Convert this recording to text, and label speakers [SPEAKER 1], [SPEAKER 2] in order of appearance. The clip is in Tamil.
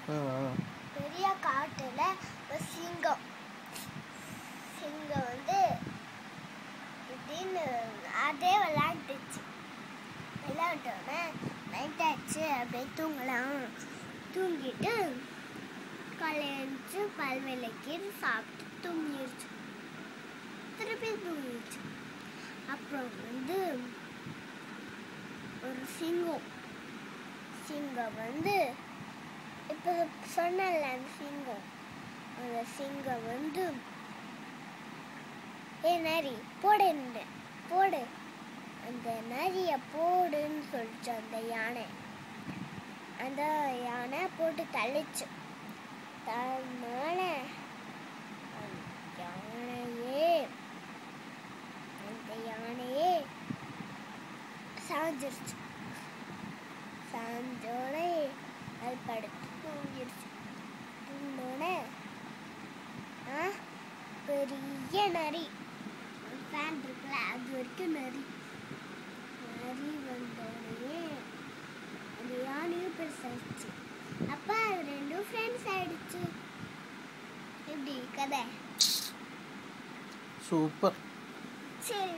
[SPEAKER 1] பெரிய காட்டுல ஒரு சிங்கம் வந்து இப்படின்னு அதே விளையாட்டோன்னே நைட் ஆச்சு. அப்படியே தூங்கிட்டு காலையில் எழுந்துச்சு பல் விளக்கி சாப்பிட்டு தூங்கிடுச்சு. திருப்பி தூங்கிடுச்சு. அப்புறம் ஒரு சிங்கம் வந்து இப்போ சொன்னல அந்த சிங்கம் நரி போடு அந்த நரிய போடுன்னு சொல்லிச்சு. அந்த யானை போட்டு தள்ளிச்சு. தன்னால அந்த யானையே சாஞ்சிருச்சு. சாஞ்சோட அது படுத்து தூங்கிடுச்சு. தூங்கினோடனே பெரிய நரி ஃபேன் இருக்குல்ல அது வரைக்கும் நரி வந்தோடனே அந்த யானையும் பெருசாச்சு. அப்போ அது ரெண்டும் ஃப்ரெண்ட்ஸ் ஆயிடுச்சு. எப்படி கதை?
[SPEAKER 2] சூப்பர்.
[SPEAKER 1] சரி.